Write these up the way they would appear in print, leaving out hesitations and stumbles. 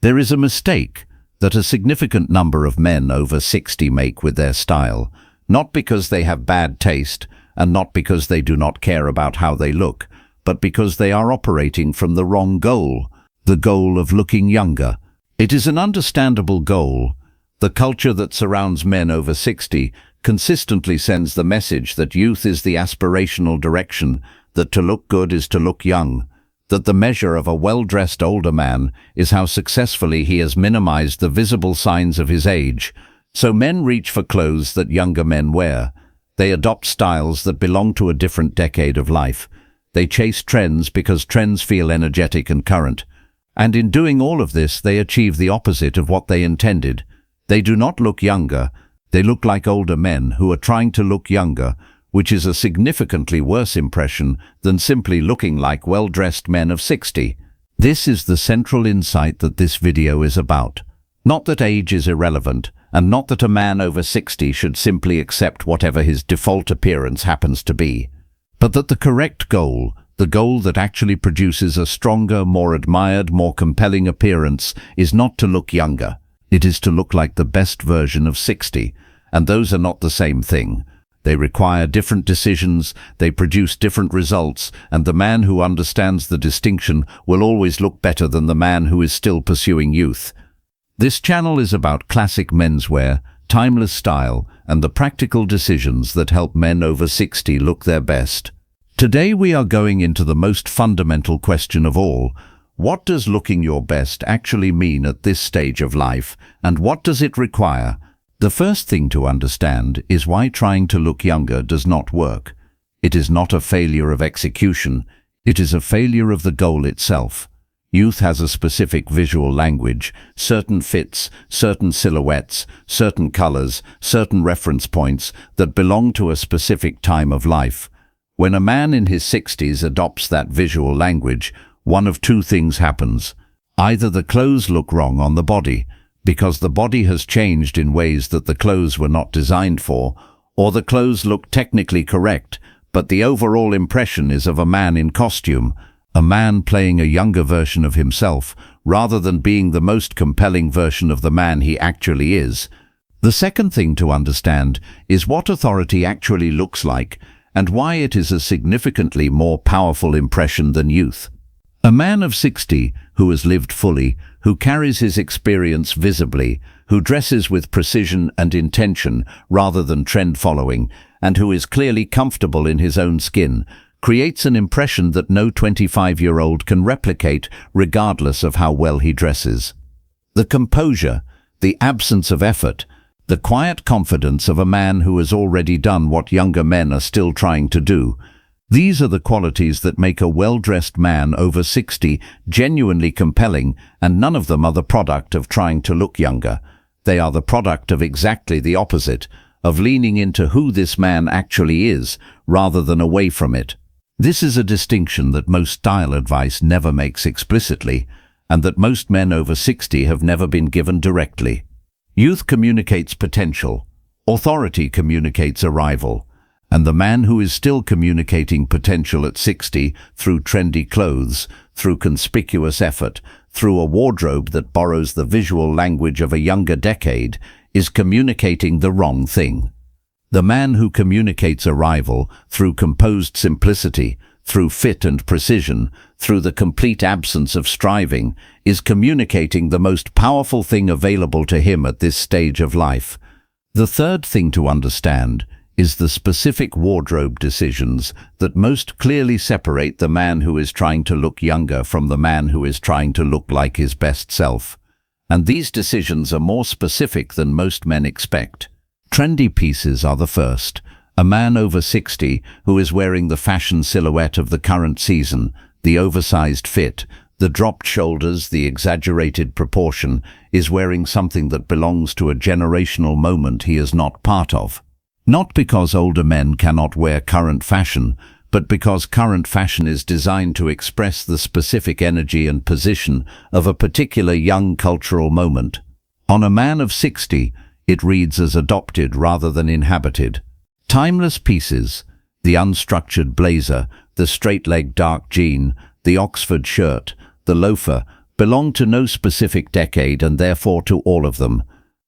There is a mistake that a significant number of men over 60 make with their style, not because they have bad taste and not because they do not care about how they look, but because they are operating from the wrong goal, the goal of looking younger. It is an understandable goal. The culture that surrounds men over 60 consistently sends the message that youth is the aspirational direction, that to look good is to look young, that the measure of a well-dressed older man is how successfully he has minimized the visible signs of his age. So men reach for clothes that younger men wear. They adopt styles that belong to a different decade of life. They chase trends because trends feel energetic and current. And in doing all of this, they achieve the opposite of what they intended. They do not look younger. They look like older men who are trying to look younger, which is a significantly worse impression than simply looking like well-dressed men of 60. This is the central insight that this video is about. Not that age is irrelevant, and not that a man over 60 should simply accept whatever his default appearance happens to be, but that the correct goal, the goal that actually produces a stronger, more admired, more compelling appearance, is not to look younger. It is to look like the best version of 60, and those are not the same thing. They require different decisions, they produce different results, and the man who understands the distinction will always look better than the man who is still pursuing youth. This channel is about classic menswear, timeless style, and the practical decisions that help men over 60 look their best. Today we are going into the most fundamental question of all. What does looking your best actually mean at this stage of life, and what does it require? The first thing to understand is why trying to look younger does not work. It is not a failure of execution, it is a failure of the goal itself. Youth has a specific visual language, certain fits, certain silhouettes, certain colors, certain reference points that belong to a specific time of life. When a man in his 60s adopts that visual language, one of two things happens. Either the clothes look wrong on the body, because the body has changed in ways that the clothes were not designed for, or the clothes look technically correct, but the overall impression is of a man in costume, a man playing a younger version of himself, rather than being the most compelling version of the man he actually is. The second thing to understand is what authority actually looks like, and why it is a significantly more powerful impression than youth. A man of 60 who has lived fully, who carries his experience visibly, who dresses with precision and intention rather than trend following, and who is clearly comfortable in his own skin, creates an impression that no 25-year-old can replicate regardless of how well he dresses. The composure, the absence of effort, the quiet confidence of a man who has already done what younger men are still trying to do. These are the qualities that make a well-dressed man over 60 genuinely compelling, and none of them are the product of trying to look younger. They are the product of exactly the opposite, of leaning into who this man actually is, rather than away from it. This is a distinction that most style advice never makes explicitly, and that most men over 60 have never been given directly. Youth communicates potential, authority communicates arrival, and the man who is still communicating potential at 60 through trendy clothes, through conspicuous effort, through a wardrobe that borrows the visual language of a younger decade, is communicating the wrong thing. The man who communicates arrival through composed simplicity, through fit and precision, through the complete absence of striving, is communicating the most powerful thing available to him at this stage of life. The third thing to understand is the specific wardrobe decisions that most clearly separate the man who is trying to look younger from the man who is trying to look like his best self. And these decisions are more specific than most men expect. Trendy pieces are the first. A man over 60 who is wearing the fashion silhouette of the current season, the oversized fit, the dropped shoulders, the exaggerated proportion, is wearing something that belongs to a generational moment he is not part of. Not because older men cannot wear current fashion, but because current fashion is designed to express the specific energy and position of a particular young cultural moment. On a man of 60, it reads as adopted rather than inhabited. Timeless pieces, the unstructured blazer, the straight-leg dark jean, the Oxford shirt, the loafer, belong to no specific decade and therefore to all of them.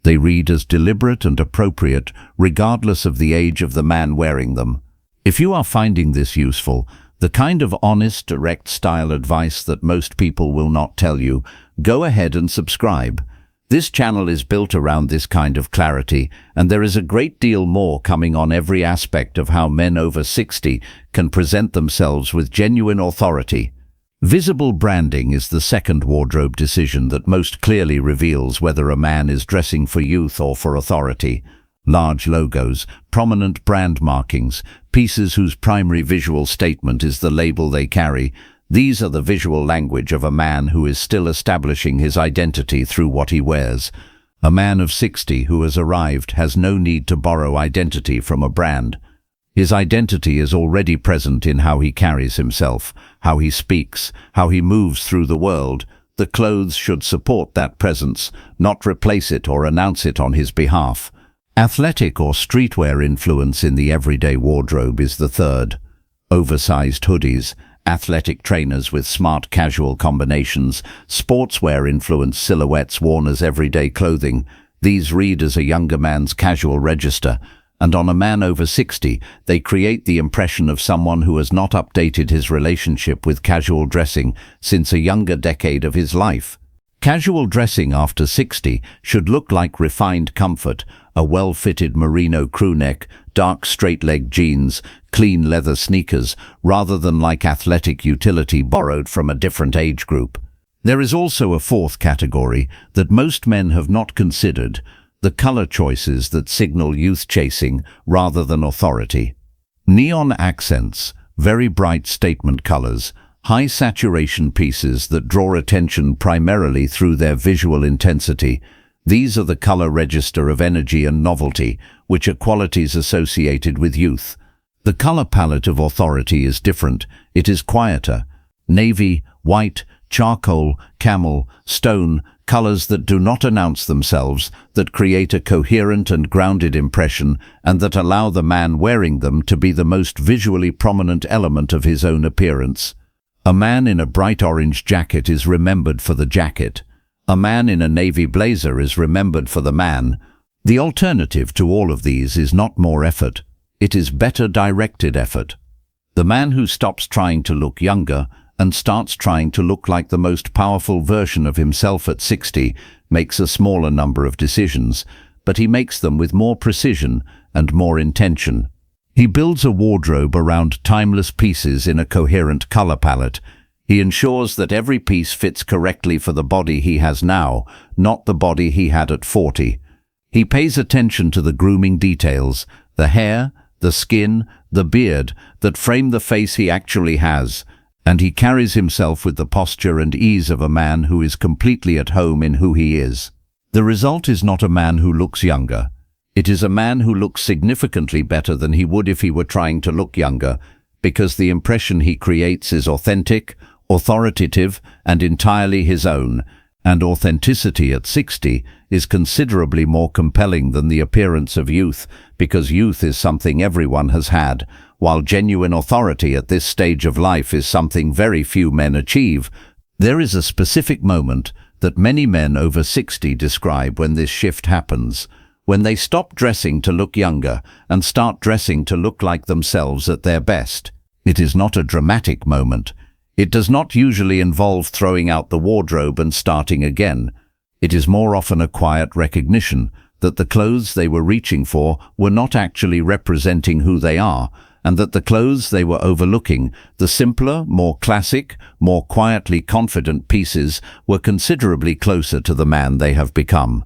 They read as deliberate and appropriate regardless of the age of the man wearing them. If you are finding this useful, the kind of honest, direct style advice that most people will not tell you, go ahead and subscribe. This channel is built around this kind of clarity, and there is a great deal more coming on every aspect of how men over 60 can present themselves with genuine authority. Visible branding is the second wardrobe decision that most clearly reveals whether a man is dressing for youth or for authority. Large logos, prominent brand markings, pieces whose primary visual statement is the label they carry. These are the visual language of a man who is still establishing his identity through what he wears. A man of 60 who has arrived has no need to borrow identity from a brand. His identity is already present in how he carries himself, how he speaks, how he moves through the world. The clothes should support that presence, not replace it or announce it on his behalf. Athletic or streetwear influence in the everyday wardrobe is the third. Oversized hoodies, athletic trainers with smart casual combinations, sportswear influence silhouettes worn as everyday clothing. These read as a younger man's casual register, and on a man over 60, they create the impression of someone who has not updated his relationship with casual dressing since a younger decade of his life. Casual dressing after 60 should look like refined comfort, a well-fitted merino crewneck, dark straight-leg jeans, clean leather sneakers, rather than like athletic utility borrowed from a different age group. There is also a fourth category that most men have not considered, the color choices that signal youth chasing rather than authority. Neon accents, very bright statement colors, high saturation pieces that draw attention primarily through their visual intensity. These are the color register of energy and novelty, which are qualities associated with youth. The color palette of authority is different. It is quieter. Navy, white, charcoal, camel, stone, colors that do not announce themselves, that create a coherent and grounded impression, and that allow the man wearing them to be the most visually prominent element of his own appearance. A man in a bright orange jacket is remembered for the jacket. A man in a navy blazer is remembered for the man. The alternative to all of these is not more effort. It is better directed effort. The man who stops trying to look younger and starts trying to look like the most powerful version of himself at 60 makes a smaller number of decisions, but he makes them with more precision and more intention. He builds a wardrobe around timeless pieces in a coherent color palette. He ensures that every piece fits correctly for the body he has now, not the body he had at 40. He pays attention to the grooming details, the hair, the skin, the beard that frame the face he actually has, and he carries himself with the posture and ease of a man who is completely at home in who he is. The result is not a man who looks younger. It is a man who looks significantly better than he would if he were trying to look younger, because the impression he creates is authentic, authoritative, and entirely his own, and authenticity at 60 is considerably more compelling than the appearance of youth, because youth is something everyone has had, while genuine authority at this stage of life is something very few men achieve. There is a specific moment that many men over 60 describe when this shift happens, when they stop dressing to look younger and start dressing to look like themselves at their best. It is not a dramatic moment. It does not usually involve throwing out the wardrobe and starting again. It is more often a quiet recognition that the clothes they were reaching for were not actually representing who they are, and that the clothes they were overlooking, the simpler, more classic, more quietly confident pieces, were considerably closer to the man they have become.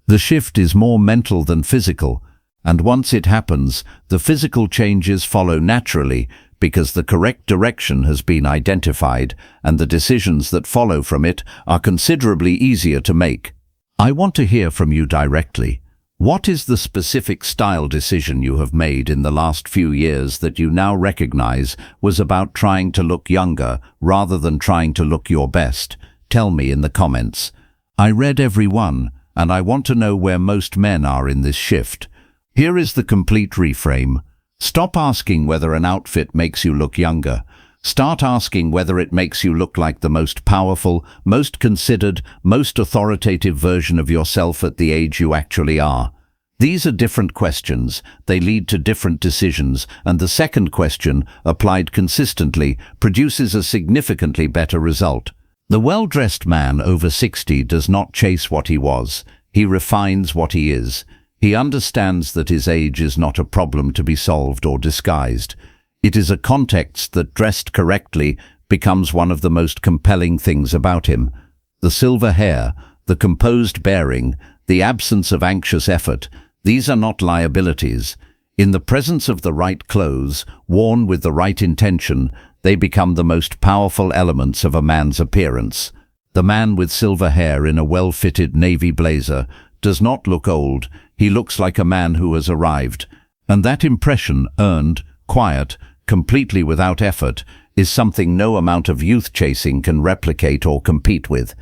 The shift is more mental than physical, and once it happens, the physical changes follow naturally, because the correct direction has been identified and the decisions that follow from it are considerably easier to make. I want to hear from you directly. What is the specific style decision you have made in the last few years that you now recognize was about trying to look younger rather than trying to look your best? Tell me in the comments. I read every one, and I want to know where most men are in this shift. Here is the complete reframe. Stop asking whether an outfit makes you look younger. Start asking whether it makes you look like the most powerful, most considered, most authoritative version of yourself at the age you actually are. These are different questions. They lead to different decisions, and the second question, applied consistently, produces a significantly better result. The well-dressed man over 60 does not chase what he was. He refines what he is. He understands that his age is not a problem to be solved or disguised. It is a context that, dressed correctly, becomes one of the most compelling things about him. The silver hair, the composed bearing, the absence of anxious effort, these are not liabilities. In the presence of the right clothes, worn with the right intention, they become the most powerful elements of a man's appearance. The man with silver hair in a well-fitted navy blazer does not look old. He looks like a man who has arrived. And that impression, earned, quiet, completely without effort, is something no amount of youth chasing can replicate or compete with.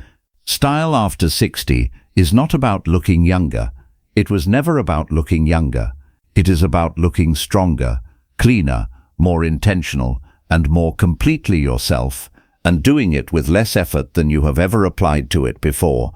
Style after 60 is not about looking younger. It was never about looking younger. It is about looking stronger, cleaner, more intentional, and more completely yourself, and doing it with less effort than you have ever applied to it before.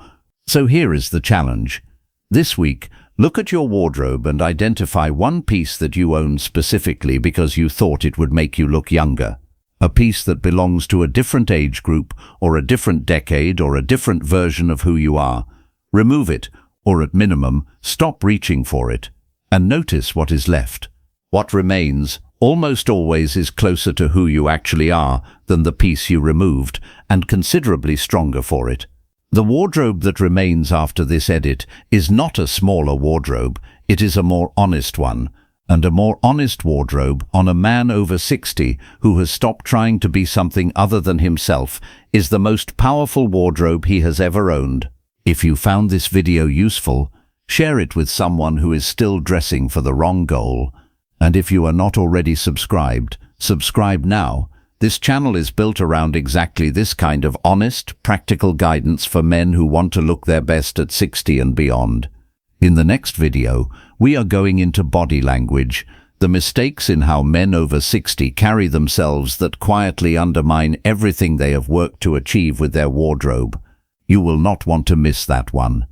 So here is the challenge. This week, look at your wardrobe and identify one piece that you own specifically because you thought it would make you look younger. A piece that belongs to a different age group, or a different decade, or a different version of who you are. Remove it, or at minimum, stop reaching for it, and notice what is left. What remains, almost always, is closer to who you actually are than the piece you removed, and considerably stronger for it. The wardrobe that remains after this edit is not a smaller wardrobe, it is a more honest one. And a more honest wardrobe on a man over 60 who has stopped trying to be something other than himself is the most powerful wardrobe he has ever owned. If you found this video useful, share it with someone who is still dressing for the wrong goal. And if you are not already subscribed, subscribe now. This channel is built around exactly this kind of honest, practical guidance for men who want to look their best at 60 and beyond. In the next video, we are going into body language, the mistakes in how men over 60 carry themselves that quietly undermine everything they have worked to achieve with their wardrobe. You will not want to miss that one.